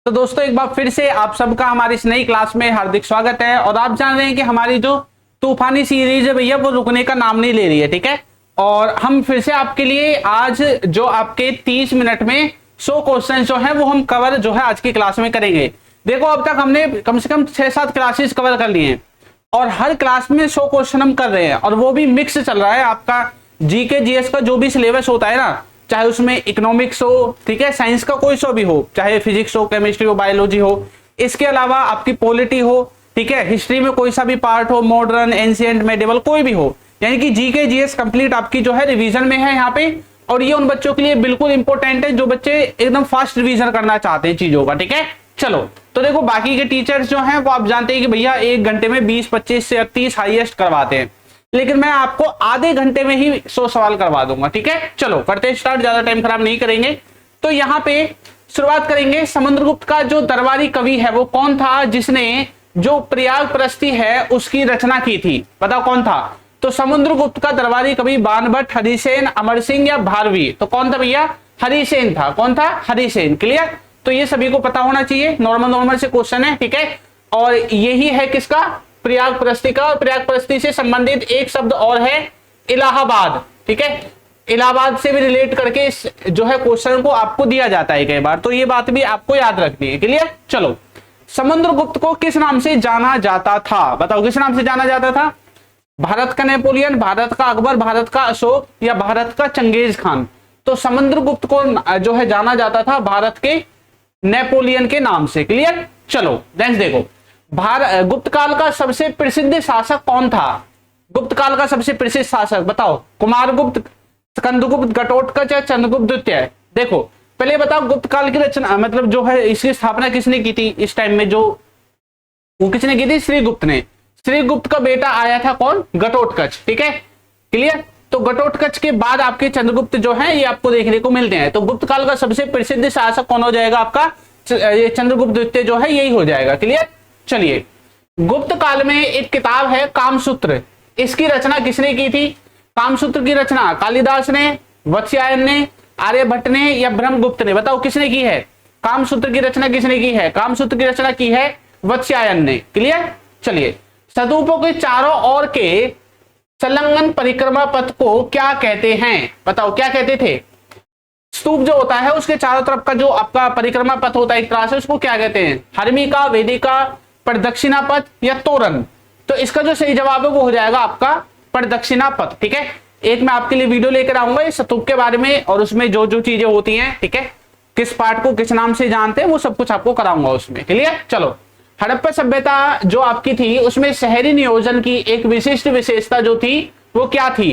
तो दोस्तों एक बार फिर से आप सबका हमारी इस नई क्लास में हार्दिक स्वागत है। और आप जान रहे हैं कि हमारी जो तूफानी सीरीज है भैया वो रुकने का नाम नहीं ले रही है, ठीक है। और हम फिर से आपके लिए आज जो आपके 30 मिनट में 100 क्वेश्चन जो है वो हम कवर जो है आज की क्लास में करेंगे। देखो अब तक हमने कम से कम 6-7 क्लासेस कवर कर लिए हैं और हर क्लास में 100 क्वेश्चन हम कर रहे हैं और वो भी मिक्स चल रहा है। आपका जीके जीएस का जो भी सिलेबस होता है ना, चाहे उसमें इकोनॉमिक्स हो, ठीक है, साइंस का कोई सो भी हो, चाहे फिजिक्स हो, केमिस्ट्री हो, बायोलॉजी हो, इसके अलावा आपकी पॉलिटी हो, ठीक है, हिस्ट्री में कोई सा भी पार्ट हो, मॉडर्न, एंशिएंट, मेडिवल, कोई भी हो, यानी कि जीके जीएस कंप्लीट आपकी जो है रिवीजन में है यहाँ पे। और ये उन बच्चों के लिए बिल्कुल इंपॉर्टेंट है जो बच्चे एकदम फास्ट रिवीजन करना चाहते हैं चीजों का, ठीक है। चलो तो देखो बाकी के टीचर्स जो हैं वो आप जानते हैं कि भैया 1 घंटे में 20-25 से 30 हाईएस्ट करवाते हैं, लेकिन मैं आपको आधे घंटे में ही 100 सवाल करवा दूंगा, ठीक है। चलो करते हैं स्टार्ट, ज्यादा टाइम खराब नहीं करेंगे। तो यहाँ पे शुरुआत करेंगे। समुद्रगुप्त का जो दरबारी कवि है वो कौन था जिसने जो प्रयाग प्रस्ती है उसकी रचना की थी? बताओ कौन था? तो समुद्रगुप्त का दरबारी कवि बाणभट्ट, हरिसेन, अमर सिंह या भारवी? तो कौन था भैया? हरिसेन था। कौन था? हरिसेन। क्लियर? तो ये सभी को पता होना चाहिए, नॉर्मल से क्वेश्चन है, ठीक है। और यही है किसका? प्रयाग प्रस्ती का। और प्रयाग प्रस्ती से संबंधित एक शब्द और है इलाहाबाद, ठीक है। इलाहाबाद से भी रिलेट करके इस जो है क्वेश्चन को आपको दिया जाता है कई बार, तो ये बात भी आपको याद रखनी है। क्लियर? चलो, समुद्रगुप्त को किस नाम से जाना जाता था? बताओ किस नाम से जाना जाता था? भारत का नेपोलियन, भारत का अकबर, भारत का अशोक या भारत का चंगेज खान? तो समुद्रगुप्त को जो है जाना जाता था भारत के नेपोलियन के नाम से। क्लियर? चलो नेक्स्ट देखो, गुप्त काल का सबसे प्रसिद्ध शासक कौन था? गुप्त काल का सबसे प्रसिद्ध शासक बताओ। कुमारगुप्त, स्कंदगुप्त, घटोत्कच या चंद्रगुप्त द्वितीय? देखो पहले बताओ गुप्त काल की रचना मतलब जो है इसकी स्थापना किसने की थी? इस टाइम में जो वो किसने की थी? श्रीगुप्त ने। श्रीगुप्त का बेटा आया था कौन? घटोत्कच, ठीक है। क्लियर? तो घटोत्कच के बाद आपके चंद्रगुप्त जो है ये आपको देखने को मिलते हैं। तो गुप्त काल का सबसे प्रसिद्ध शासक कौन हो जाएगा आपका? ये चंद्रगुप्त द्वितीय जो है यही हो जाएगा। क्लियर? चलिए, गुप्त काल में एक किताब है कामसूत्र, इसकी रचना किसने की थी? कामसूत्र की रचना कालिदास ने, वत्स्यायन ने, आर्यभट्ट ने या ब्रह्मगुप्त ने? बताओ किसने की है? कामसूत्र की रचना किसने की है? कामसूत्र की रचना की है वत्स्यायन ने। क्लियर? चलिए, स्तूपों के चारों ओर के संलग्न परिक्रमा पथ को क्या कहते हैं? बताओ क्या कहते थे? स्तूप जो होता है उसके चारों तरफ का जो आपका परिक्रमा पथ होता है एक तरह से, उसको क्या कहते हैं? हर्मिका, वेदिका, प्रदक्षिणा पथ या तोरण? तो इसका जो सही जवाब है वो हो जाएगा आपका प्रदक्षिणा पथ, ठीक है। एक मैं आपके लिए वीडियो लेकर आऊंगा इस स्तूप के बारे में और उसमें जो जो चीजें होती हैं, ठीक है, किस पार्ट को किस नाम से जानते हैं वो सब कुछ आपको कराऊंगा उसमें। क्लियर? चलो, हड़प्पा सभ्यता जो आपकी थी उसमें शहरी नियोजन की एक विशिष्ट विशेषता जो थी वो क्या थी?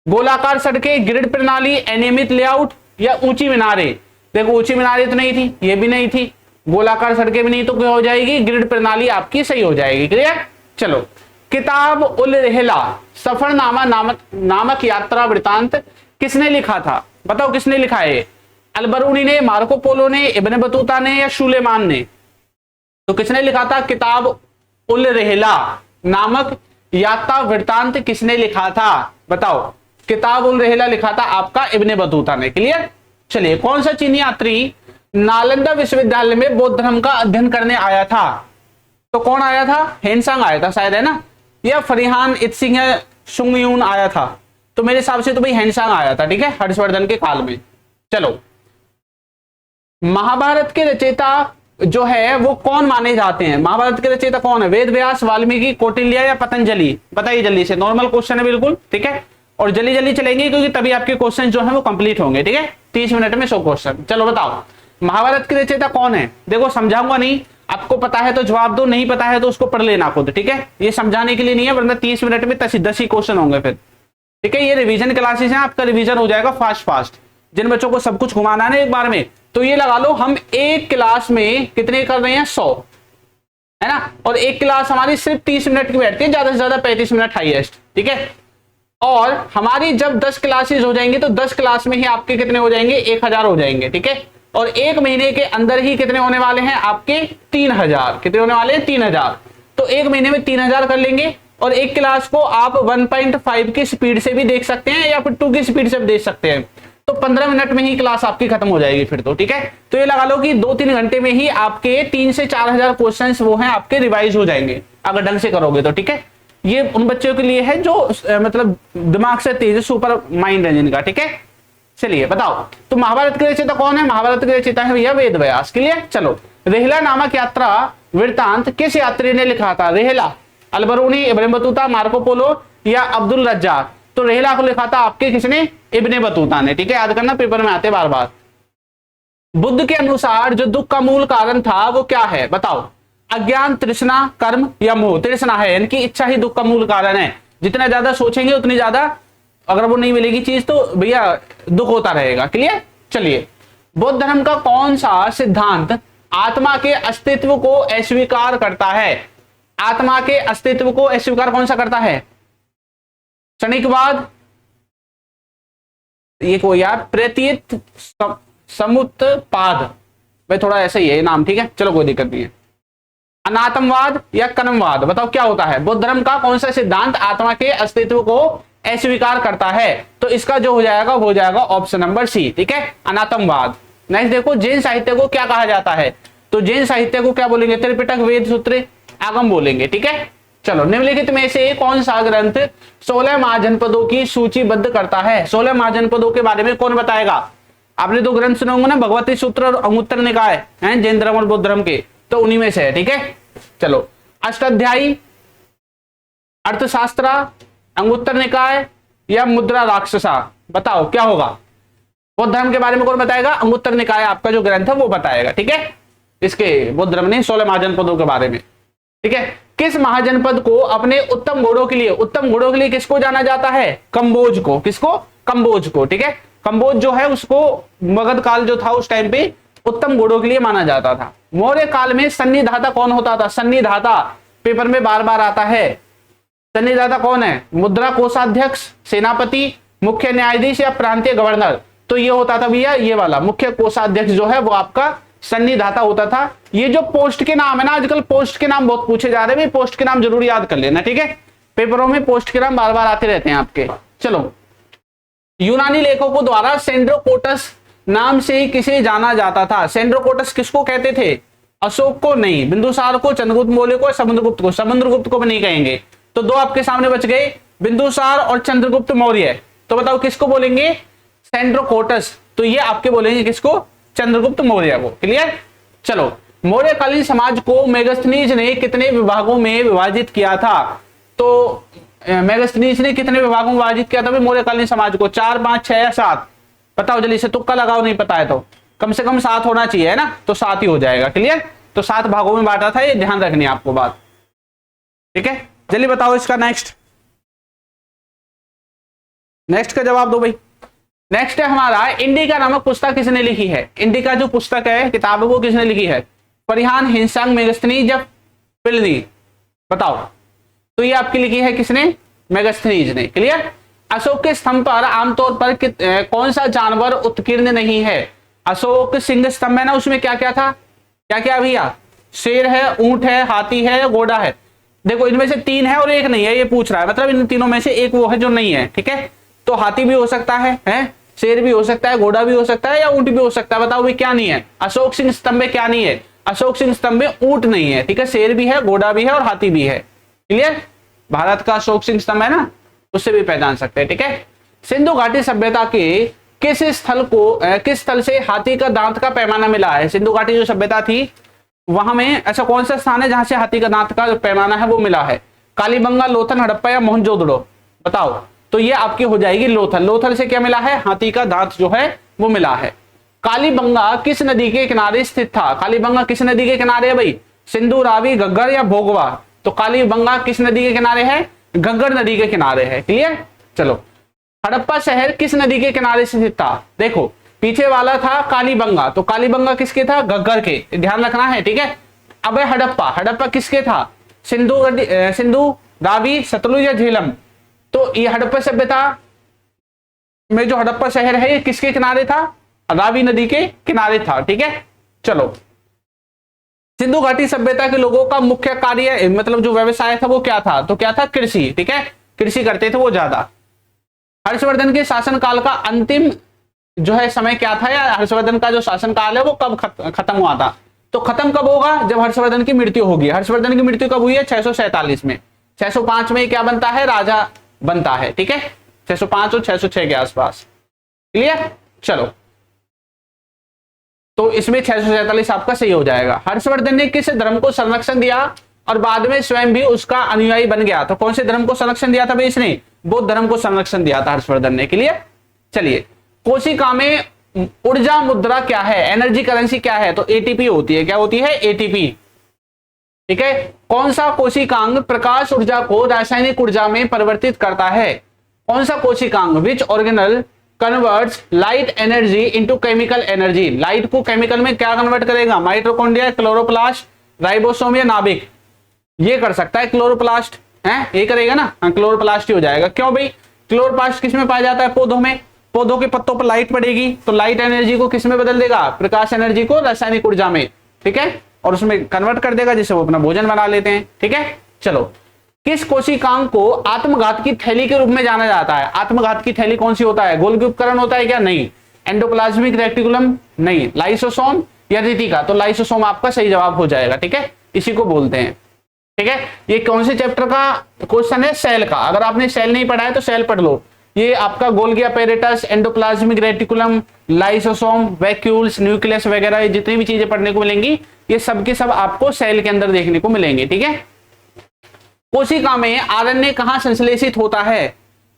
गोलाकार सड़कें, ग्रिड प्रणाली, अनियमित लेआउट या ऊंची मीनारें? देखो ऊंची मीनारें तो नहीं थी, ये भी नहीं थी, गोलाकार सड़कें भी नहीं, तो क्या हो जाएगी? ग्रिड प्रणाली आपकी सही हो जाएगी। क्लियर? चलो, किताब उल रहला सफरनामा नामक यात्रा वृतांत किसने लिखा था? बताओ किसने लिखा है? अलबरूनी ने, मार्को पोलो ने, इब्न बतूता ने या सुलेमान ने? तो किसने लिखा था किताब उल रहला नामक यात्रा वृतांत? किसने लिखा था? बताओ। किताब उल रहला लिखा था आपका इब्ने बतूता ने। क्लियर? चलिए, कौन सा चीनी यात्री नालंदा विश्वविद्यालय में बौद्ध धर्म का अध्ययन करने आया था? तो कौन आया था? हेनसांग आया था शायद, है ना, या फरिहान इत्सिंग सुंगयून आया था? तो मेरे हिसाब से तो भाई हेनसांग आया था, ठीक है, हर्षवर्धन के काल में। चलो, महाभारत के रचयिता जो है वो कौन माने जाते हैं? महाभारत के रचयिता कौन है? वेद व्यास, वाल्मीकि, कौटिल्य या पतंजलि? बताइए जल्दी से, नॉर्मल क्वेश्चन है बिल्कुल, ठीक है, और जल्दी जल्दी चलेंगे क्योंकि तभी आपके क्वेश्चन जो है वो कंप्लीट होंगे, ठीक है। 30 मिनट में 100 क्वेश्चन। चलो बताओ महाभारत के रचयिता कौन है? देखो समझाऊंगा नहीं, आपको पता है तो जवाब दो, नहीं पता है तो उसको पढ़ लेना खुद, ठीक है। ये समझाने के लिए नहीं है, वरना 30 मिनट में 10 ही क्वेश्चन होंगे फिर, ठीक है। ये रिवीजन क्लासेस हैं, आपका रिवीजन हो जाएगा फास्ट। जिन बच्चों को सब कुछ घुमाना है ना एक बार में, तो ये लगा लो हम एक क्लास में कितने कर रहे हैं? 100, है ना। और एक क्लास हमारी सिर्फ 30 मिनट की बैठती है, ज्यादा से ज्यादा 35 मिनट हाईएस्ट, ठीक है। और हमारी जब 10 क्लासेस हो जाएंगी तो 10 क्लास में ही आपके कितने हो जाएंगे? 1000 हो जाएंगे, ठीक है। और एक महीने के अंदर ही कितने होने वाले हैं आपके? 3000। कितने होने वाले हैं? 3000। तो एक महीने में 3000 कर लेंगे। और एक क्लास को आप 1.5 की स्पीड से भी देख सकते हैं या फिर 2 की स्पीड से भी देख सकते हैं। तो 15 मिनट में ही क्लास आपकी खत्म हो जाएगी फिर तो, ठीक है। तो ये लगा लो कि 2-3 घंटे में ही आपके 3 से 4,000 क्वेश्चन वो हैं आपके रिवाइज हो जाएंगे अगर ढंग से करोगे तो, ठीक है। ये उन बच्चों के लिए है जो मतलब दिमाग से तेज, सुपर माइंड है जिनका, ठीक है। चलिए बताओ, तो महाभारत के रचयिता कौन है? महाभारत के रचयिता है भैया वेद व्यास। क्लियर। चलो, रेहला नामक यात्रा वृत्तांत किस यात्री ने लिखा था? Rihla, Al-Biruni, Ibn Battuta, Marco Polo या अब्दुल रज्जाक? तो रेहला को लिखा था आपके किसने? इब्ने बतूता ने, ठीक है। याद करना, पेपर में आते बार बार। बुद्ध के अनुसार जो दुख का मूल कारण था वो क्या है? बताओ। अज्ञान, तृष्णा, कर्म या मोह? तृष्णा है, यानी कि इच्छा ही दुख का मूल कारण है। जितना ज्यादा सोचेंगे उतनी ज्यादा, अगर वो नहीं मिलेगी चीज तो भैया दुख होता रहेगा। क्लियर। चलिए, बौद्ध धर्म का कौन सा सिद्धांत आत्मा के अस्तित्व को अस्वीकार करता है? आत्मा के अस्तित्व को अस्वीकार कौन सा करता है? क्षणिकवाद, ये कोई यार प्रतीत समुत्पाद, भाई थोड़ा ऐसा ही है नाम, ठीक है। चलो कोई दिक्कत नहीं है। अनात्मवाद या कर्मवाद? बताओ क्या होता है? बौद्ध धर्म का कौन सा सिद्धांत आत्मा के अस्तित्व को अस्वीकार करता है? तो इसका जो हो जाएगा वो हो जाएगा ऑप्शन नंबर सी, ठीक है, अनात्मवाद। नेक्स्ट देखो, जैन साहित्य को क्या कहा जाता है? तो जैन साहित्य को क्या बोलेंगे? त्रिपिटक, वेद, सूत्र, आगम बोलेंगे, ठीक है। चलो, निम्नलिखित में से कौन सा ग्रंथ 16 महाजनपदों की सूचीबद्ध करता है? 16 महाजनपदों के बारे में कौन बताएगा? आपने दो ग्रंथ सुने होंगे ना, भगवती सूत्र और अंगुत्तर निकाय हैं जैन धर्म और बौद्ध धर्म के, तो उन्हीं में से है, ठीक है। चलो, अष्टाध्यायी, अर्थशास्त्र, अंगुत्तर निकाय या मुद्रा राक्षसा? बताओ क्या होगा? बौद्ध धर्म के बारे में कौन बताएगा? अंगुत्तर निकाय आपका जो ग्रंथ है वो बताएगा, ठीक है। इसके बौद्ध धर्म ने 16 महाजनपदों के बारे में, ठीक है। किस महाजनपद को अपने उत्तम घोड़ों के लिए, उत्तम घोड़ों के लिए किसको जाना जाता है? कंबोज को। किसको? कंबोज को, ठीक है। कंबोज जो है उसको मगध काल जो था उस टाइम पे उत्तम घोड़ों के लिए माना जाता था। मौर्य काल में सन्निधाता कौन होता था? सन्निधाता पेपर में बार बार आता है। सन्निधाता कौन है? मुद्रा कोषाध्यक्ष, सेनापति, मुख्य न्यायाधीश या प्रांतीय गवर्नर? तो ये होता था भैया ये वाला मुख्य कोषाध्यक्ष जो है वो आपका सन्निधाता होता था। ये जो पोस्ट के नाम है ना, आजकल पोस्ट के नाम बहुत पूछे जा रहे हैं, पोस्ट के नाम जरूर याद कर लेना, ठीक है। पेपरों में पोस्ट के नाम बार बार आते रहते हैं आपके। चलो, यूनानी लेखकों द्वारा सेंड्रोकोटस नाम से ही किसे जाना जाता था? सेंड्रोकोटस किसको कहते थे? अशोक को नहीं, बिंदुसार को, चंद्रगुप्त मौर्य को, समुद्रगुप्त को? समुद्रगुप्त को भी नहीं कहेंगे। तो दो आपके सामने बच गए, बिंदुसार और चंद्रगुप्त मौर्य। तो बताओ किसको बोलेंगे? सेंड्रोकोटस। तो ये आपके बोलेंगे किसको? चंद्रगुप्त मौर्य को। क्लियर। चलो, मौर्यकालीन समाज को मेगास्थनीज ने कितने विभागों में विभाजित किया था? तो मेगास्थनीज ने कितने विभागों में विभाजित किया था मौर्यकालीन समाज को? 4, 5, 6 या 7? बताओ जल्दी से, तुक्का लगाओ, नहीं पता है तो कम से कम 7 होना चाहिए, है ना। तो 7 ही हो जाएगा। क्लियर। तो 7 भागों में बांटा था, ये ध्यान रखनी है आपको बात, ठीक है। जल्दी बताओ इसका नेक्स्ट का जवाब दो भाई। नेक्स्ट है हमारा, इंडिका नामक पुस्तक किसने लिखी है? इंडिका जो पुस्तक है, किताब है, वो किसने लिखी है? परिहान, हिंसांग, मेगास्थनीज या प्लिनी? बताओ। तो ये आपकी लिखी है किसने? मेगास्थनीज ने। क्लियर। अशोक के स्तंभ पर आमतौर पर कौन सा जानवर उत्कीर्ण नहीं है? अशोक सिंह स्तंभ है ना, उसमें क्या क्या था? क्या क्या भैया? शेर है, ऊंट है, हाथी है, घोड़ा है। देखो इनमें से 3 है और 1 नहीं है, ये पूछ रहा है, मतलब इन तीनों में से एक वो है जो नहीं है, ठीक है। तो हाथी भी हो सकता है, शेर भी हो सकता है, घोड़ा भी हो सकता है या ऊंट भी हो सकता है। बताओ भी क्या नहीं है? अशोक सिंह स्तंभ में क्या नहीं है? अशोक सिंह स्तंभ में ऊंट नहीं है, ठीक है। शेर भी है, घोड़ा भी है और हाथी भी है। क्लियर। भारत का अशोक सिंह स्तंभ है ना, उससे भी पहचान सकते हैं, ठीक है। सिंधु घाटी सभ्यता के किस स्थल से हाथी का दांत का पैमाना मिला है? सिंधु घाटी जो सभ्यता थी वहां में ऐसा कौन सा स्थान है जहां से हाथी का दांत का पैमाना है वो मिला है? कालीबंगा, लोथल, हड़प्पा या मोहनजोदड़ो? बताओ। तो ये आपकी हो जाएगी लोथल। लोथल से क्या मिला है? हाथी का दांत जो है वो मिला है। कालीबंगा किस नदी के किनारे स्थित था? कालीबंगा किस नदी के किनारे है भाई? सिंधु, रावी, घग्गर या भोगवा? तो कालीबंगा किस नदी के किनारे है? घग्गर नदी के किनारे है। क्लियर। चलो, हड़प्पा शहर किस नदी के किनारे स्थित था? देखो पीछे वाला था कालीबंगा, तो कालीबंगा किसके था? घग्गर के, ध्यान रखना है, ठीक है। अब हड़प्पा किसके था? सिंधु, रावी, सतलुज या झेलम? तो ये हड़प्पा सभ्यता में जो हड़प्पा शहर है ये किसके किनारे था? रावी नदी के किनारे था, ठीक है। चलो, सिंधु घाटी सभ्यता के लोगों का मुख्य कार्य मतलब जो व्यवसाय था वो क्या था? तो क्या था? कृषि, ठीक है। कृषि करते थे वो ज्यादा। हर्षवर्धन के शासनकाल का अंतिम जो है समय क्या था, या हर्षवर्धन का जो शासन काल है वो कब खत्म हुआ था? तो खत्म कब होगा? जब हर्षवर्धन की मृत्यु होगी। हर्षवर्धन की मृत्यु कब हुई है? 647 में। 605 में क्या बनता है? राजा बनता है। ठीक है, 605 और 606 के आसपास। क्लियर? चलो, तो इसमें 647 आपका सही हो जाएगा। हर्षवर्धन ने किस धर्म को संरक्षण दिया और बाद में स्वयं भी उसका अनुयायी बन गया? तो कौन से धर्म को संरक्षण दिया था भाई इसने? बौद्ध धर्म को संरक्षण दिया था हर्षवर्धन ने। क्लियर? चलिए, कोशिका में ऊर्जा मुद्रा क्या है? एनर्जी करेंसी क्या है? तो एटीपी होती है। क्या होती है? एटीपी। ठीक है, कौन सा कोशिकांग प्रकाश ऊर्जा को रासायनिक ऊर्जा में परिवर्तित करता है? कौन सा कोशिकांग? Which organelle converts light energy into chemical energy? Light को केमिकल में क्या कन्वर्ट करेगा? माइटोकॉन्ड्रिया, क्लोरोप्लास्ट, राइबोसोम या नाभिक? ये कर सकता है क्लोरोप्लास्ट है, ये करेगा ना। हाँ, क्लोरोप्लास्ट ही हो जाएगा। क्यों भाई? क्लोरोप्लास्ट किस में पाया जाता है? पौधों में। पौधों के पत्तों पर लाइट पड़ेगी तो लाइट एनर्जी को किस में बदल देगा? प्रकाश एनर्जी को रासायनिक ऊर्जा में। ठीक है, और उसमें कन्वर्ट कर देगा जिससे वो अपना भोजन बना लेते हैं। ठीक है, चलो, किस कोशिकांग को आत्मघात की थैली के रूप में जाना जाता है? आत्मघात की थैली कौन सी होता है? गोल्गी उपकरण होता है क्या? नहीं। Endoplasmic reticulum? नहीं। लाइसोसोम या रेटिका? तो लाइसोसोम आपका सही जवाब हो जाएगा। ठीक है, इसी को बोलते हैं। ठीक है, ये कौन से चैप्टर का क्वेश्चन है? सेल का। अगर आपने सेल नहीं पढ़ा है तो सेल पढ़ लो। ये आपका Golgi apparatus, endoplasmic reticulum, lysosome, vacuoles, nucleus वगैरह, ये जितनी भी चीजें पढ़ने को मिलेंगी ये सब के सब आपको सेल के अंदर देखने को मिलेंगे। ठीक है, कोशिका में आरएनए कहां संश्लेषित होता है?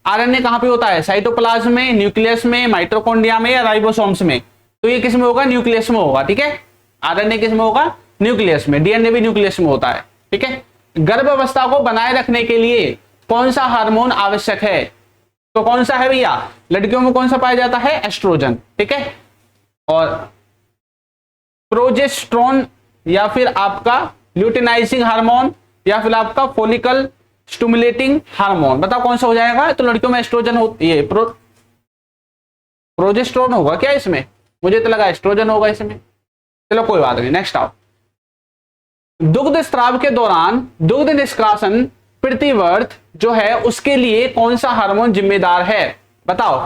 आरएनए कहां पे होता है? साइटोप्लाज्म में, न्यूक्लियस में, माइटोकॉन्ड्रिया में या राइबोसोम्स में? तो ये किस में होगा? न्यूक्लियस में होगा। ठीक है, आरएनए किस में होगा? न्यूक्लियस में। डीएनए भी न्यूक्लियस में होता है। ठीक है, गर्भावस्था को बनाए रखने के लिए कौन सा हार्मोन आवश्यक है? तो कौन सा है भैया? लड़कियों में कौन सा पाया जाता है? एस्ट्रोजन। ठीक है, और प्रोजेस्टेरोन या फिर आपका ल्यूटिनाइजिंग हार्मोन या फिर आपका फोलिकल स्टिमुलेटिंग हार्मोन? बताओ कौन सा हो जाएगा? तो लड़कियों में एस्ट्रोजन ये प्रोजेस्टेरोन होगा क्या इसमें? मुझे तो लगा एस्ट्रोजन होगा इसमें। चलो कोई बात नहीं, नेक्स्ट आओ। दुग्ध स्राव के दौरान दुग्ध निष्कासन प्रतिवर्त जो है उसके लिए कौन सा हार्मोन जिम्मेदार है? बताओ,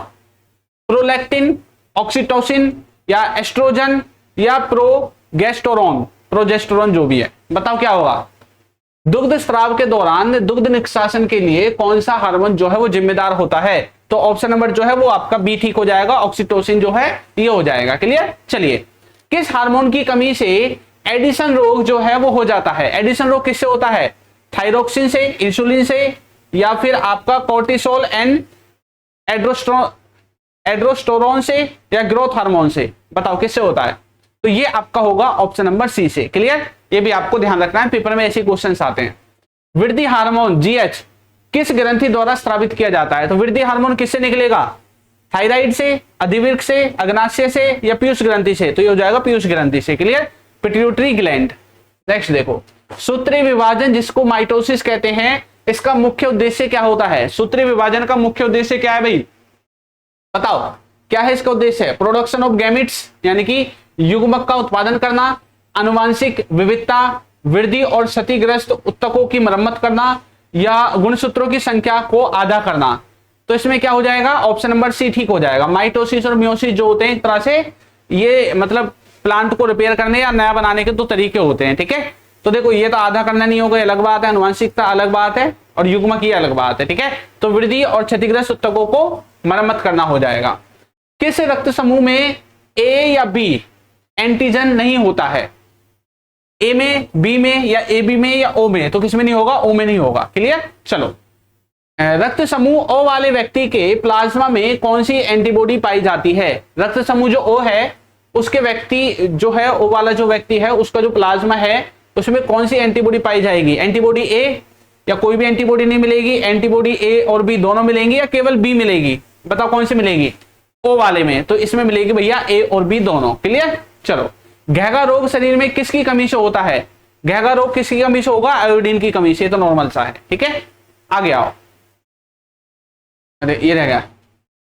प्रोलैक्टिन, ऑक्सीटोसिन या एस्ट्रोजन या प्रोजेस्टेरोन? प्रोजेस्टेरोन जो भी है, बताओ क्या होगा? दुग्ध स्राव के दौरान दुग्ध निष्कासन के लिए कौन सा हार्मोन जो है वो जिम्मेदार होता है? तो ऑप्शन नंबर जो है वो आपका बी ठीक हो जाएगा, ऑक्सीटोसिन जो है ये हो जाएगा। क्लियर? चलिए, किस हार्मोन की कमी से एडिशन रोग जो है वो हो जाता है? एडिशन रोग किससे होता है? थायरोक्सिन से, इंसुलिन से या फिर आपका कोर्टिसोल एंड एड्रोस्टेरोन से या ग्रोथ हार्मोन से? बताओ किससे होता है? तो ये आपका होगा ऑप्शन नंबर सी से। क्लियर? ये भी आपको ध्यान रखना है, पेपर में ऐसे क्वेश्चंस आते हैं। वृद्धि हार्मोन जीएच किस ग्रंथि द्वारा स्रावित किया जाता है? तो वृद्धि हार्मोन किससे निकलेगा? थायराइड से, अधिवृक्क से, अग्नाशय से या पीयूष ग्रंथि से? तो ये हो जाएगा पीयूष ग्रंथि से। क्लियर? Pituitary gland. नेक्स्ट देखो, सूत्रीय विभाजन जिसको माइटोसिस कहते हैं, इसका मुख्य उद्देश्य क्या होता है? सूत्रीय विभाजन का मुख्य उद्देश्य क्या है भाई? बताओ क्या है इसका उद्देश्य? प्रोडक्शन ऑफ गैमेट्स यानी कि युग्मक का उत्पादन करना, आनुवांशिक विविधता, वृद्धि और क्षतिग्रस्त उत्तकों की मरम्मत करना या गुणसूत्रों की संख्या को आधा करना। तो इसमें क्या हो जाएगा? ऑप्शन नंबर सी ठीक हो जाएगा। माइटोसिस और मियोसिस जो होते हैं एक तरह से ये मतलब प्लांट को रिपेयर करने या नया बनाने के दो तरीके होते हैं। ठीक है, तो देखो ये तो आधा करना नहीं होगा, अलग बात है, आनुवांशिकता अलग बात है और युग्मक ये अलग बात है। ठीक है, तो वृद्धि और क्षतिग्रस्त उत्तकों को मरम्मत करना हो जाएगा। किस रक्त समूह में ए या बी एंटीजन नहीं होता है? ए में, बी में या ए बी में या ओ में? तो किसमें नहीं होगा? ओ में नहीं होगा। क्लियर? चलो, रक्त समूह ओ वाले व्यक्ति के प्लाज्मा में कौन सी एंटीबॉडी पाई जाती है? रक्त समूह जो ओ है उसके व्यक्ति जो है, ओ वाला जो व्यक्ति है उसका जो प्लाज्मा है उसमें कौन सी एंटीबॉडी पाई जाएगी? एंटीबॉडी ए या कोई भी एंटीबॉडी नहीं मिलेगी? एंटीबॉडी ए और बी दोनों मिलेंगी या केवल बी मिलेगी? बताओ कौन सी मिलेगी? ओ वाले में। तो इसमें मिलेगी भैया ए और बी दोनों। क्लियर? चलो, घेगा रोग शरीर में किसकी कमी से होता है? घेगा रोग किसकी कमी से होगा? आयोडीन की कमी से। तो नॉर्मल सा है। ठीक है, आगे आओ। अरे ये रह गया,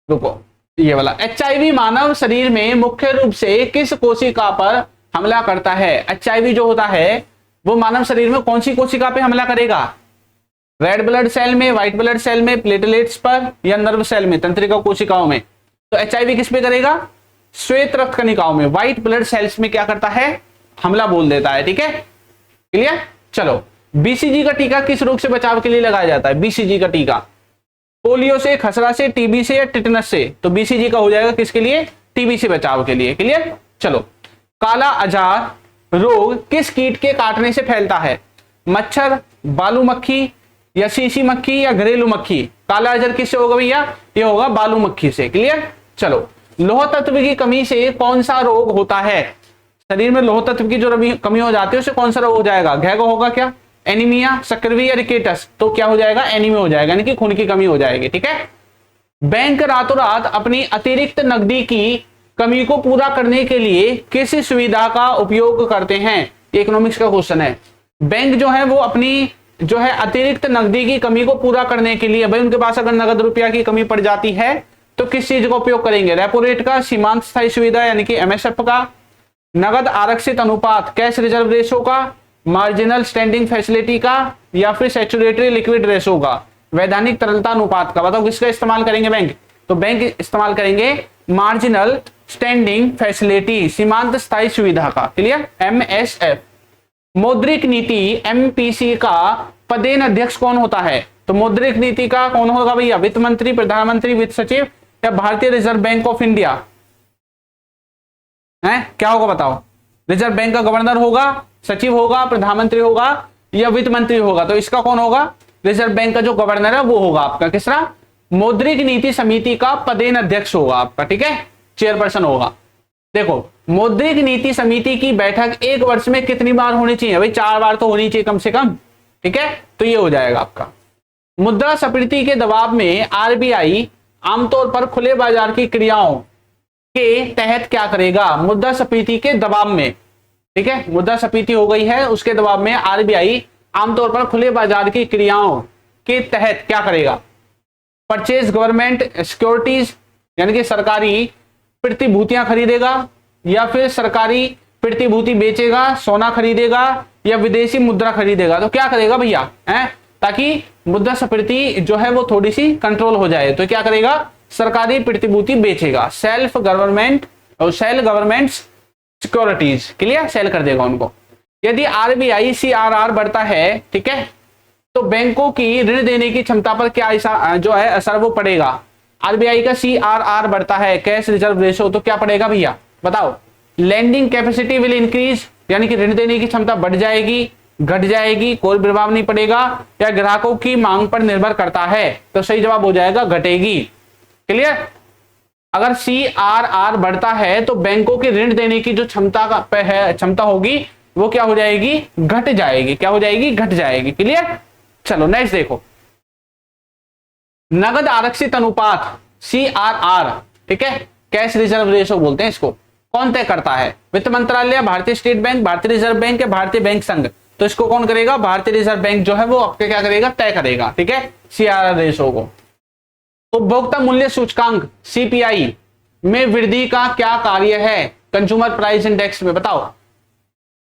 रुको, ये वाला। एचआईवी मानव शरीर में मुख्य रूप से किस कोशिका पर हमला करता है? एचआईवी जो होता है वो मानव शरीर में कौन सी कोशिका पे हमला करेगा? रेड ब्लड सेल में, व्हाइट ब्लड सेल में, प्लेटलेट्स पर या नर्व सेल में, तंत्रिका कोशिकाओं में? तो एचआईवी किस पे करेगा? श्वेत रक्त कणिकाओं में, व्हाइट ब्लड सेल्स में क्या करता है, हमला बोल देता है। ठीक है, क्लियर। चलो, बीसीजी का टीका किस रोग से बचाव के लिए लगाया जाता है? बीसीजी का टीका पोलियो से, खसरा से, टीबी से या टिटनस से? तो बीसीजी का हो जाएगा किसके लिए? टीबी से बचाव के लिए। क्लियर। चलो, काला अजार रोग किस कीट के काटने से फैलता है? मच्छर, बालू मक्खी या शीशी मक्खी या घरेलू मक्खी? काला अजर किससे होगा भैया? ये होगा बालू मक्खी से। क्लियर। चलो, लौह तत्व की कमी से कौन सा रोग होता है? शरीर में लौह तत्व की जो कमी हो जाती है उससे कौन सा रोग हो जाएगा? घेगो होगा क्या? एनीमिया, सक्रिय या रिकेटस? तो क्या हो जाएगा? एनीमिया हो जाएगा, यानी कि खून की कमी हो जाएगी। ठीक है। बैंक रातों रात अपनी अतिरिक्त नकदी की कमी को पूरा करने के लिए किस सुविधा का उपयोग करते हैं? इकोनॉमिक्स का क्वेश्चन है। बैंक जो है वो अपनी जो है अतिरिक्त नकदी की कमी को पूरा करने के लिए, भाई उनके पास अगर नगद रुपया की कमी पड़ जाती है तो किस चीज का उपयोग करेंगे? रेपो रेट का, सीमांत स्थायी सुविधा यानी कि एमएसएफ का, नगद आरक्षित अनुपात कैश रिजर्व रेशो का, मार्जिनल स्टैंडिंग फैसिलिटी का, या फिर सैचुरेटरी लिक्विड रेशो का, वैधानिक तरलता अनुपात का? बताओ किसका इस्तेमाल करेंगे बैंक? तो बैंक इस्तेमाल करेंगे मार्जिनल स्टैंडिंग फैसिलिटी, सीमांत स्थायी सुविधा का। Clear, MSF. मौद्रिक नीति एमपीसी का पदेन अध्यक्ष कौन होता है? तो मौद्रिक नीति का कौन होगा भैया? वित्त मंत्री, प्रधानमंत्री, वित्त सचिव या भारतीय रिजर्व बैंक ऑफ इंडिया? है क्या होगा बताओ? रिजर्व बैंक का गवर्नर होगा, सचिव होगा, प्रधानमंत्री होगा या वित्त मंत्री होगा? तो इसका कौन होगा? रिजर्व बैंक का जो गवर्नर है वो होगा आपका किसरा? मौद्रिक नीति समिति का पदेन अध्यक्ष होगा आपका। ठीक है, चेयरपर्सन होगा। देखो, मौद्रिक नीति समिति की बैठक एक वर्ष में कितनी बार होनी चाहिए? भाई 4 बार तो होनी चाहिए कम से कम। ठीक है, तो ये हो जाएगा आपका। मुद्रास्फीति के दबाव में आरबीआई आमतौर पर खुले बाजार की क्रियाओं के तहत क्या करेगा? मुद्रास्फीति के दबाव में, ठीक है, मुद्रास्फीति हो गई है, उसके दबाव में आरबीआई आमतौर पर खुले बाजार की क्रियाओं के तहत क्या करेगा? परचेज गवर्नमेंट सिक्योरिटीज यानी कि सरकारी प्रतिभूतियां खरीदेगा, या फिर सरकारी प्रतिभूति बेचेगा, सोना खरीदेगा या विदेशी मुद्रा खरीदेगा? तो क्या करेगा भैया? हैं, ताकि मुद्रास्फीति जो है वो थोड़ी सी कंट्रोल हो जाए तो क्या करेगा? सरकारी प्रतिभूति बेचेगा, सेल्फ गवर्नमेंट और sell government securities. Clear, sell कर देगा उनको। यदि आरबीआई सीआरआर बढ़ता है, ठीक है, तो बैंकों की ऋण देने की क्षमता पर क्या जो है असर वो पड़ेगा? आरबीआई का सीआरआर बढ़ता है, कैश रिजर्व रेशो, तो क्या पड़ेगा भैया बताओ? लेंडिंग कैपेसिटी विल इंक्रीज यानी कि ऋण देने की क्षमता बढ़ जाएगी, घट जाएगी, कोई प्रभाव नहीं पड़ेगा, या ग्राहकों की मांग पर निर्भर करता है? तो सही जवाब हो जाएगा घटेगी। क्लियर, अगर सीआरआर बढ़ता है तो बैंकों की ऋण देने की जो क्षमता होगी वो क्या हो जाएगी? घट जाएगी। क्या हो जाएगी? घट जाएगी। क्लियर। चलो नेक्स्ट देखो, नगद आरक्षित अनुपात सीआरआर, ठीक है, कैश रिजर्व रेशो बोलते हैं इसको, कौन तय करता है? वित्त मंत्रालय, भारतीय स्टेट बैंक, भारतीय रिजर्व बैंक या भारतीय बैंक संघ? तो इसको कौन करेगा? भारतीय रिजर्व बैंक जो है वो आपके क्या करेगा? तय करेगा। ठीक है, सीआरआर रेशो को। उपभोक्ता मूल्य सूचकांक सीपीआई में वृद्धि का क्या कार्य है? कंज्यूमर प्राइस इंडेक्स में बताओ।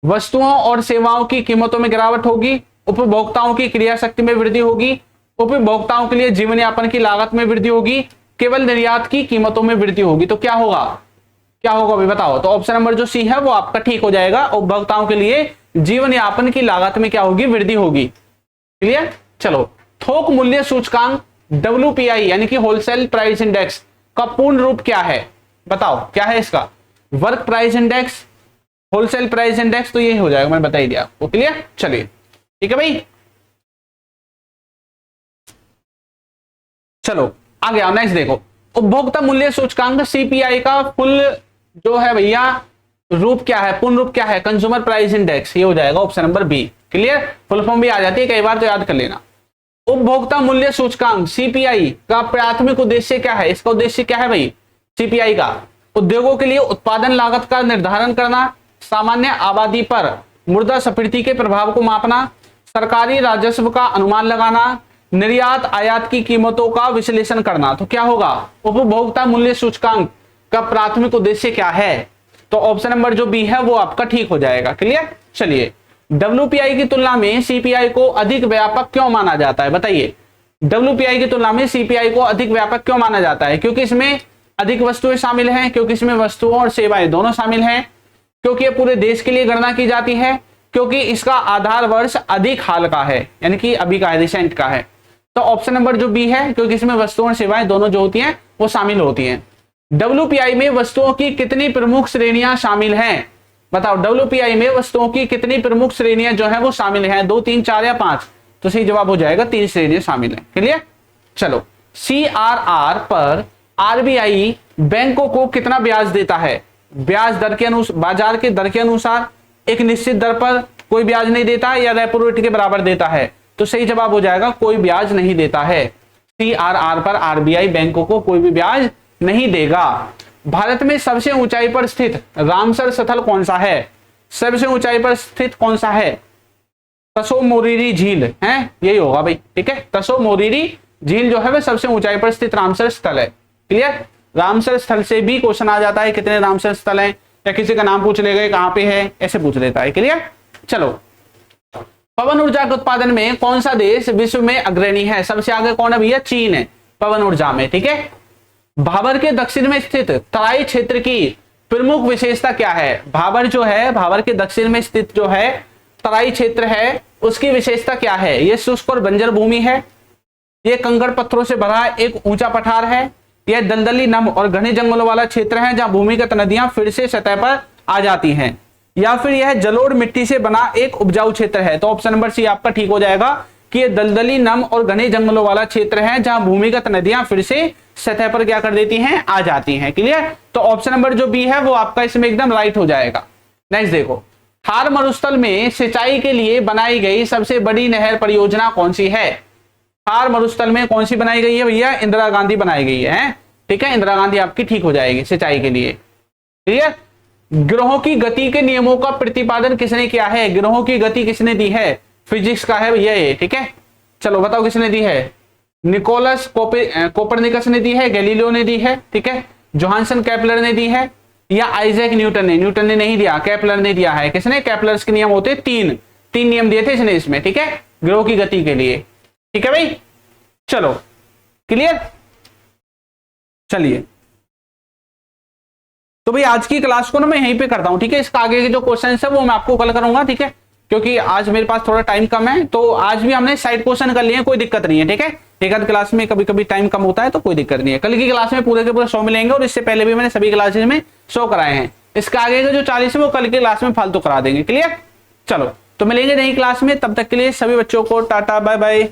वस्तुओं और सेवाओं की कीमतों में गिरावट होगी, उपभोक्ताओं की क्रिया शक्ति में वृद्धि होगी, उपभोक्ताओं के लिए जीवन यापन की लागत में वृद्धि होगी, केवल निर्यात की कीमतों में वृद्धि होगी? तो क्या होगा? क्या होगा अभी बताओ? तो ऑप्शन नंबर जो सी है वो आपका ठीक हो जाएगा। उपभोक्ताओं के लिए जीवन यापन की लागत में क्या होगी? वृद्धि होगी। क्लियर। चलो, थोक मूल्य सूचकांक WPI यानी कि होलसेल प्राइस इंडेक्स का पूर्ण रूप क्या है? बताओ क्या है इसका? Work price index, wholesale price index, तो ये हो जाएगा, मैंने बता ही दिया आपको। क्लियर। चलिए ठीक है भाई, चलो आगे आओ। नेक्स्ट देखो, उपभोक्ता मूल्य सूचकांक सीपीआई का फुल जो है भैया रूप क्या है? पूर्ण रूप क्या है? Consumer price index. ये हो जाएगा option number B. Clear, full form भी आ जाती है कई बार, तो याद कर लेना। उपभोक्ता मूल्य सूचकांक सीपीआई का प्राथमिक उद्देश्य क्या है? इसका उद्देश्य क्या है भाई सीपीआई का? उद्योगों के लिए उत्पादन लागत का निर्धारण करना, सामान्य आबादी पर मुद्रास्फीति के प्रभाव को मापना, सरकारी राजस्व का अनुमान लगाना, निर्यात आयात की कीमतों का विश्लेषण करना। तो क्या होगा? उपभोक्ता मूल्य सूचकांक का प्राथमिक उद्देश्य क्या है? तो ऑप्शन नंबर जो बी है वो आपका ठीक हो जाएगा। क्लियर। चलिए, WPI की तुलना में CPI को अधिक व्यापक क्यों माना जाता है? बताइए, WPI की तुलना में CPI को अधिक व्यापक क्यों माना जाता है? क्योंकि इसमें अधिक वस्तुएं शामिल हैं, क्योंकि इसमें वस्तुओं और सेवाएं दोनों शामिल हैं, क्योंकि ये पूरे देश के लिए गणना की जाती है, क्योंकि इसका आधार वर्ष अधिक हाल का है, यानी कि अभी का है, रिसेंट का है। तो ऑप्शन नंबर जो बी है, क्योंकि इसमें वस्तुओं और सेवाएं दोनों जो होती हैं वो शामिल होती हैं। WPI में वस्तुओं की कितनी प्रमुख श्रेणियां शामिल हैं? बताओ, WPI में वस्तुओं की कितनी प्रमुख श्रेणियां जो है वो शामिल हैं? 2, 3, 4 या 5? तो सही जवाब हो जाएगा 3 श्रेणियां शामिल हैं। क्लियर? चलो, CRR पर RBI बैंकों को कितना ब्याज देता है? ब्याज दर के अनुसार, बाजार के दर के अनुसार, एक निश्चित दर पर कोई ब्याज नहीं देता, या रेपो रेट के बराबर देता है? तो सही जवाब हो जाएगा कोई ब्याज नहीं देता है। CRR पर RBI बैंकों को कोई भी ब्याज नहीं देगा। भारत में सबसे ऊंचाई पर स्थित रामसर स्थल कौन सा है? सबसे ऊंचाई पर स्थित कौन सा है? तसो मोरिरी झील है, यही होगा भाई। ठीक है, तसो मोरिरी झील जो है वह सबसे ऊंचाई पर स्थित रामसर स्थल है। क्लियर? रामसर स्थल से भी क्वेश्चन आ जाता है, कितने रामसर स्थल हैं, या किसी का नाम पूछ लेगा कहां पे है, ऐसे पूछ लेता है। क्लियर? चलो, पवन ऊर्जा के उत्पादन में कौन सा देश विश्व में अग्रणी है? सबसे आगे कौन है भैया? चीन है पवन ऊर्जा में। ठीक है, भाबर के दक्षिण में स्थित तराई क्षेत्र की प्रमुख विशेषता क्या है? भाबर जो है, भाबर के दक्षिण में स्थित जो है तराई क्षेत्र है, उसकी विशेषता क्या है? यह शुष्क और बंजर भूमि है, यह कंकड़ पत्थरों से भरा एक ऊंचा पठार है, यह दलदली नम और घने जंगलों वाला क्षेत्र है जहां भूमिगत नदियां फिर से सतह पर आ जाती हैं, या फिर यह जलोढ़ मिट्टी से बना एक उपजाऊ क्षेत्र है? तो ऑप्शन नंबर सी आपका ठीक हो जाएगा कि यह दलदली नम और घने जंगलों वाला क्षेत्र है जहां भूमिगत नदियां फिर से सतह पर क्या कर देती हैं? आ जाती हैं। क्लियर? तो ऑप्शन नंबर जो बी है वो आपका इसमें एकदम राइट हो जाएगा। नेक्स्ट देखो, थार मरुस्थल में सिंचाई के लिए बनाई गई सबसे बड़ी नहर परियोजना कौन सी है? थार मरुस्थल में कौन सी बनाई गई है भैया? इंदिरा गांधी बनाई गई है। ठीक है, इंदिरा गांधी आपकी ठीक हो जाएगी सिंचाई के लिए। क्लियर? ग्रहों की गति के नियमों का प्रतिपादन किसने किया है? ग्रहों की गति किसने दी है? फिजिक्स का है भैया ये। ठीक है, चलो बताओ किसने दी है? निकोलस कोपरनिकस ने दी है, गैलीलियो ने दी है, ठीक है, जोहानसन केपलर ने दी है, या आइजैक न्यूटन ने? न्यूटन ने नहीं दिया, केपलर ने दिया है। किसने? केपलर्स के नियम होते तीन नियम दिए थे इसने इसमें। ठीक है, ग्रहों की गति के लिए। ठीक है भाई, चलो क्लियर? चलिए, तो भाई आज की क्लास को ना मैं यहीं पे करता हूं। ठीक है, इसका आगे के जो क्वेश्चन है वो मैं आपको कल करूंगा। ठीक है, क्योंकि आज मेरे पास थोड़ा टाइम कम है, तो आज भी हमने साइड क्वेश्चन कर लिए, कोई दिक्कत नहीं है। ठीक है, एक आध क्लास में कभी कभी टाइम कम होता है तो कोई दिक्कत नहीं है। कल की क्लास में पूरे के पूरे 100 मिलेंगे, और इससे पहले भी मैंने सभी क्लासेस में 100 कराए हैं। इसके आगे के जो 40 है वो कल की क्लास में फालतू करा देंगे। क्लियर? चलो, तो मिलेंगे नई क्लास में, तब तक के लिए सभी बच्चों को टाटा बाय बाय।